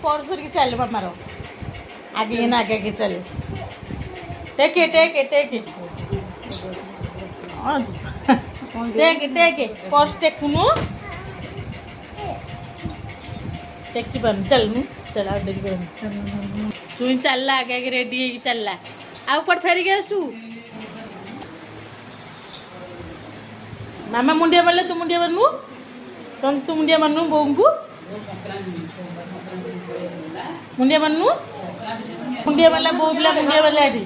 Purse धर के चल मामार आगे ना आगे आगे चल टेके टेके टेके टेके टेके पर्स टेकुनु टेकी बन चल नु चल आ डेरी कर चुई चलला आगे आगे रेडी है चलला आ ऊपर फेरी के आसू मामा मुंडिया मारले तू मुंडिया मारनु तू मुंडिया मारनु बोंगू मुंडिया मारनु मुंडिया मारला बो पिला मुंडिया मारला एठी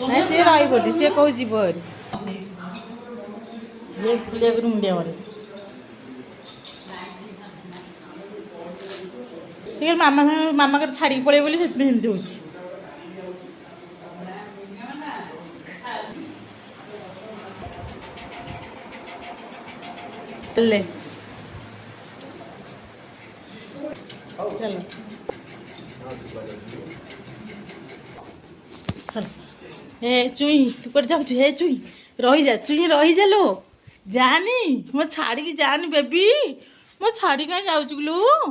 नहीं से रही बोली से कहू जीव ये फुलिया कर मुंडिया मारे से मामा मामा कर छाड़ी पड़े बोली से हिंदी होची ले चलो चल हे चुई तू कर जाऊ हे चुई रही जा लो जानी मो छाड़ी की जानी बेबी मो छाड़ी कहीं जाऊ लो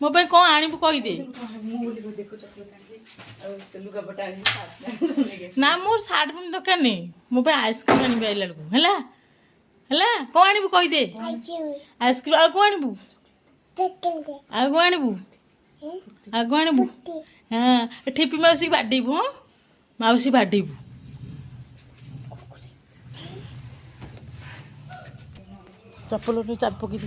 मो पे कौन आनी कही दे ना मोर सार्ट पिन दरकार नहीं मो पे आइसक्रीम आनी आइला बेलू है है कौन आनबू कहीदे आइसक्रीम आ कौन आनबू आ कौन आनबू आ कौन आनबू हाँ ठेपी मौसी बाडेबू हाँ मौसी बाडेबू चप्पल चाप पकई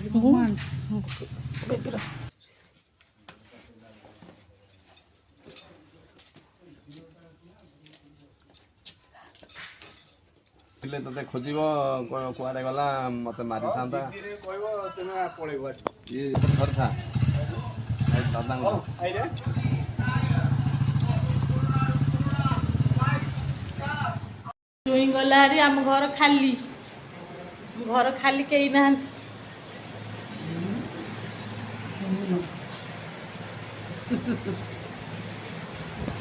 ते खोज कुआडे गला मत मारी था ये घर था दादा चुई गला आम घर खाली कई ना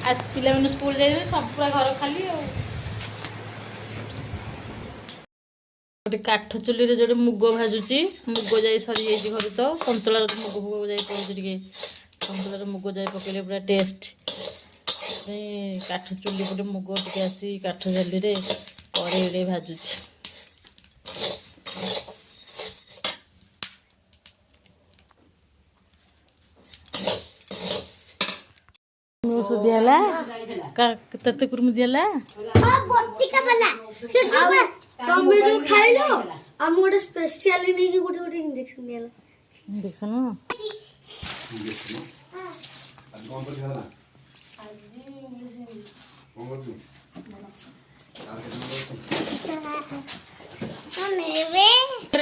आज पिला मैंने स्कूल जाए सब पूरा घर खाली गोटे काठ चुली जो मुग भाजुची मुग जाई सरी जाइए घर तो सतुला मुग फुग जाई पड़े सतुला मुग जाई पकड़े पूरा टेस्ट काठ चुली गोटे मुग टे आसी काठ जाली कड़े भाजुची दियाला तते कुरम दियाला तमे जो खाइलो हम गोटे स्पेशल नहीं कि गोटे गोटे इंजेक्शन दियाला इंजेक्शन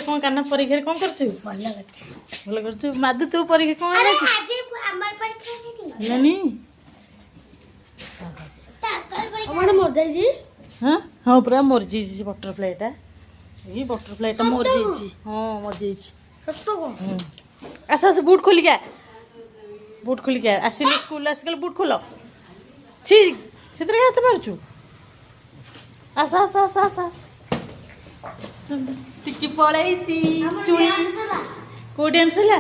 कौन करना परीक्षा कौन करछु भल करछु मादु तू परीक्षा कौन आछि हमर परीक्षा नहीं हमर मर जाई जी हाँ हाँ पूरा मर जाइए बटरफ्लाईटा ये बटरफ्लाईटा मर जाइए हाँ मर जाइए आस आस बुट खोलिक आसिल स्कूल आसिक बुट खोल छी से हाथ मारचु आस आस आस आस आस टिकी पड़े चुई को डांस है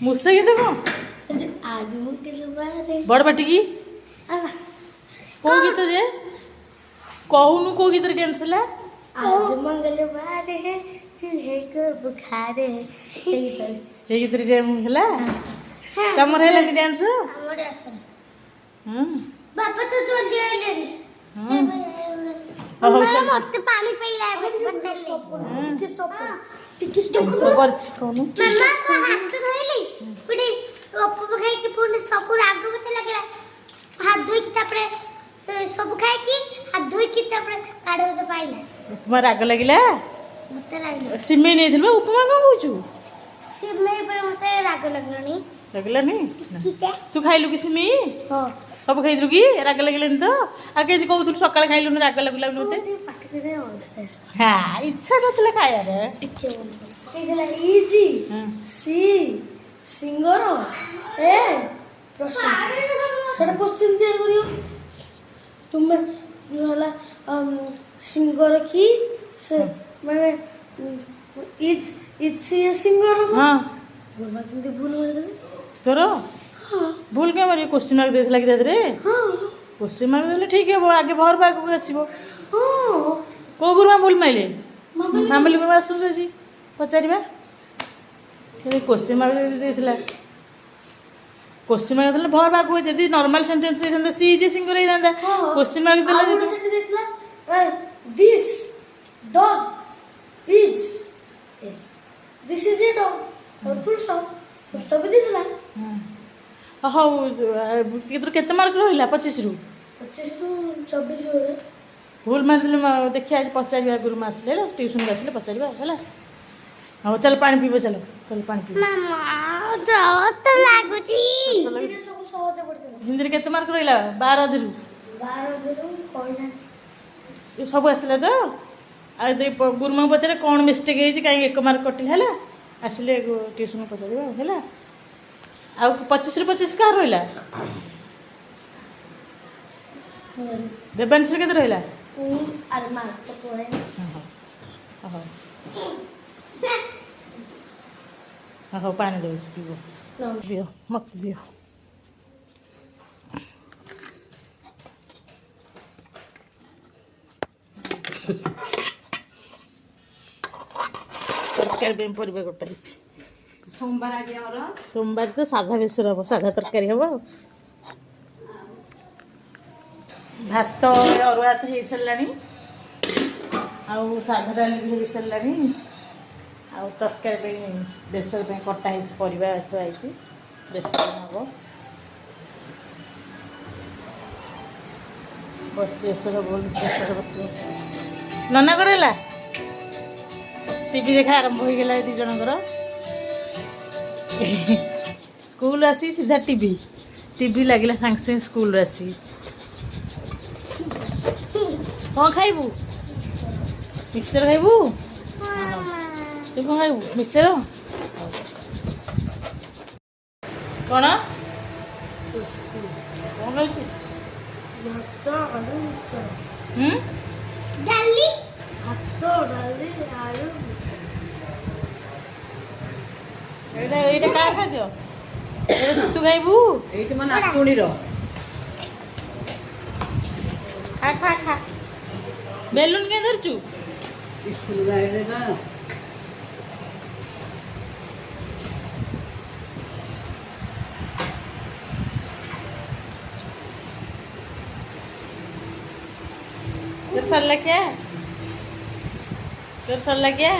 मुसा गीत कौन आज मुझे बड़ बाटी की को गीत जे कहूनु को गीत डांस है आज मंगलवार है चूहे को बुखार है ये गीत डांस है तमर है लगी डांस हमरे आसन हां बापा तो जल्दी आइले रे हां हो चल मत पानी पीला है टिकी स्टॉप ऊपर छोनु मम्मा को हाथ धोइली पुडी ओप्पो खाई के पुडी सब राग मत लागला हाथ धोई के तापरे सब खाई की हाथ धोई के तापरे काढे तो पाइला उपमा राग लागिला मते लागला सिमेई नहीं थिलबे उपमा का कहूछु सिमेई पर मते राग लागलनी लागला नहीं किते तू खाइलु कि सिमेई हां सब खाइलु कि राग लागलानी तो आ के कहउथु सकाळ खाइलु राग लागला मते पाटी रे औषध हां इच्छा नतले खाया रे टिके बोल इजी सी सिंगर ए प्रश्न सेटा क्वेश्चन तैयार करियो तुम ହେଲା ସିଙ୍ଗର କି ସେ ମାନେ ଇଜ ସିଏ ସିଙ୍ଗର ହଁ ଗୁରୁମା କେମିତି ଭୁଲ ମାରିଦେଲେ ତୋର ହଁ ଭୁଲ କେଁ ମାରି କୋଶ୍ଚିନ୍ ମାର୍କ ଦେଇଥିଲା କି ତା ଦେହରେ ହଁ କୋଶ୍ଚିନ୍ ମାର୍କ ଦେଲେ ଠିକ୍ ହେବ ଆଗେ ଭର ପାଖକୁ ଆସିବ ହଁ କେଉଁ ଗୁରୁମା ଭୁଲ ମାଇଲେ ମାମାଲି ମାମଲି ଗୁରୁମା ଆସନ୍ତୁ ଆଜି ପଚାରିବା କୋଶ୍ଚିନ୍ ମାର୍କ ଦେଇଥିଲା କୋଶ୍ଚିନ୍ ମାର୍କ ଦେଲେ ଭର ପାଖକୁ ଯଦି ନର୍ମାଲ ସେଣ୍ଟେନ୍ସ ଦେଇଥାନ୍ତା ସି ଯେ ସିଙ୍ଗର ହେଇଥାନ୍ତା କୋଶ୍ଚିନ୍ ମାର୍କ ଆଉ ଗୋଟେ ଦେଲେ ସେଠି ଦେଇଥିଲା this dog is this is a dog full stop ଦେଇଥିଲା ହଉ ତୋର କେତେ ମାର୍କ ରହିଲା 25ରୁ 25ରୁ 24 ବୋଧେ ଭୁଲ ମାରିଦେଲେ ଦେଖିବା ଆଜି ପଚାରିବା ଗୁରୁମା ଆସିଲେ ହେଲା ଟ୍ୟୁସନ୍କୁ ଆସିଲେ ପଚାରିବା ହେଲା ହଉ ଚାଲ ପାଣି ପିଇବ ଚାଲ ପାଣି ପିଇବ ମାମା ଜଳ ଲାଗୁଛି ସବୁ ସହଜ ପଡ଼ିଥିଲା ହିନ୍ଦୀରେ କେତେ ମାର୍କ ରହିଲା 12 12 କହିନାହାନ୍ତି ସବୁ ଆସିଲା ତ ଆଉ ଗୁରୁମାଙ୍କୁ ପଚାରେ କ'ଣ ମିଷ୍ଟେକ୍ ହେଇଛି କାହିଁକି 1 ମାର୍କ କଟିଲା ହେଲା ଆସିଲେ ଟ୍ୟୁସନ୍କୁ ପଚାରିବା ହେଲା ଆଉ 25ରୁ 25 କାହାର ରହିଲା ଦେବାଂଶରେ କେତେ ରହିଲା ଆରେ ମାର୍କ ତ ପଡ଼େ ହଉ ପାଣି ଦେଉଛି ପିଇବ ଦିଅ ମୋତେ ଦିଅ ତରକାରୀ ପାଇଁ ପରିବା କଟା ହେଇଛି सोमवार तो साधा बेसर हम साधा तरकारी हम भात अरुआ भात हो सारा आउ साधा डाली भी हो सारा आउ तरकारी बेसर कटा परिवा थुआई बेसर हम बस बेसर बोल बेसर बस नना कड़ा टीवी देखा आरंभ हो गला दी जनकर स्कूल आसी सीधा टीवी टीवी लगे सांगे सांगे स्कूल आसी कौन खाइबू मिक्सचर खाइबू तू कौन खाइबू मिक्सचर कौन कौन खाइबू डाली आलू ଏଇଟା କାହା ଖାଦ୍ୟ ଏଇଟା ତୁ ଖାଇବୁ ଏଇଠି ମୋ ନାତୁଣୀର ଖା ଖା ଖା ବେଲୁନ କାଇଁ ଧରିଛୁ ସ୍କୁଲ ଗାଡ଼ିରେ ନା तेरे सरला क्या तेरे सरला क्या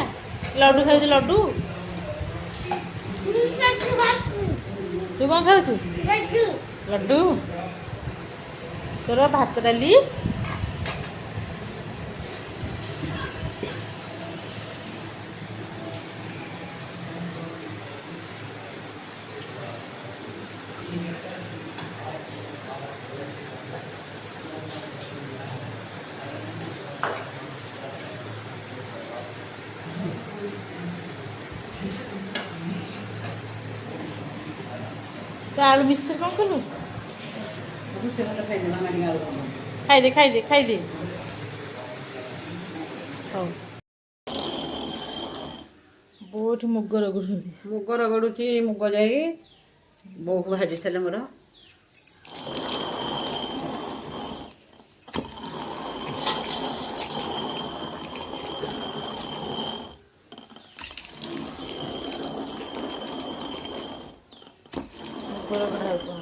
लड्डू खाऊ लड्डू तू कौन खाऊ लड्डू तोर भात डाली तो आलू मिक्सचर कौन कलु खाई दे हौ बहुत मुग रगुଛନ୍ତି ମୁଗ ରଗଡୁଛି ମୁଗ ଯାଇ ବୋଉ ଭାଜିଥିଲେ ମୋର मुग रगड़ा होतो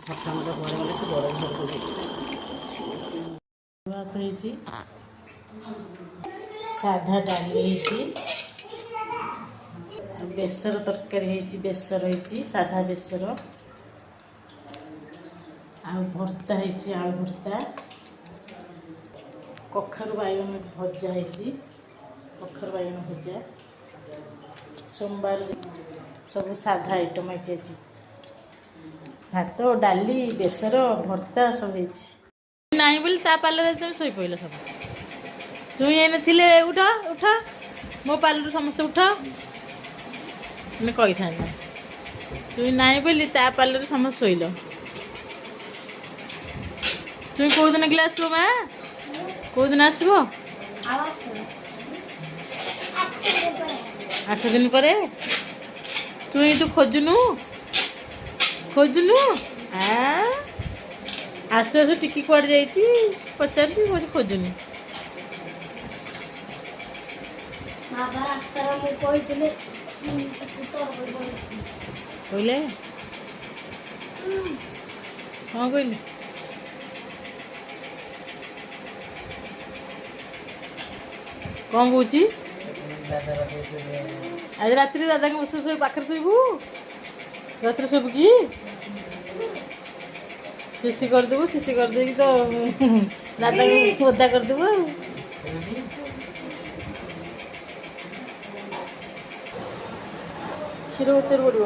ଖଟା ମଟ ପରେ ଗଲେ ସେ ବଡ଼ ଘରକୁ भात ହେଇଛି साधा डाली ହେଇଛି बेसर तरकारी ହେଇଛି बेसर ହେଇଛି साधा बेसर आ भर्ता ହେଇଛି आलू भर्ता कखारु बाइगण भजा ହେଇଛି कखारु बाइगण भजा सोमवार सब साधा आइटम ହେଇଛି भात डाली बेसर भर्ता सब ହେଇଛି नहीं बोली ता पार्लर तुम शोई पड़ल सब चुई थे उठ उठ ମୋ ପାଲରୁ ସମସ୍ତେ ଉଠ ଆମେ କହିଥାନ୍ତା ଚୁଇଁ ନାହିଁ ବୋଲି ତା ପାଲରେ ସମସ୍ତେ ଶୋଇଲ। ଚୁଇଁ କେଉଁଦିନ କିଲେ ଆସିବ ମା କେଉଁଦିନ ଆସିବ? 8 ଦିନ ପରେ। ଚୁଇଁ ତୁ ଖୋଜୁନୁ ଆସୁ ଆସୁ ଟିକି କୁଆଡ଼େ ଯାଇଛି ପଚାରୁଛି କହୁଛି ଖୋଜୁନି। କହିଲେ କ'ଣ କହିଲେ? କ'ଣ କହୁଛି? ଆଜି ରାତିରେ ଦାଦାଙ୍କ ବସି ଶୋଇ ପାଖରେ ଶୋଇବୁ? ରାତିରେ ଶୋଇବୁ କି? ଶିଶି କରିଦେଇକି ତ ଦାଦାଙ୍କୁ ଓଦା କରିଦେବୁ ଆଉ। କ୍ଷୀର ଭିତରେ ପଡ଼ିବ।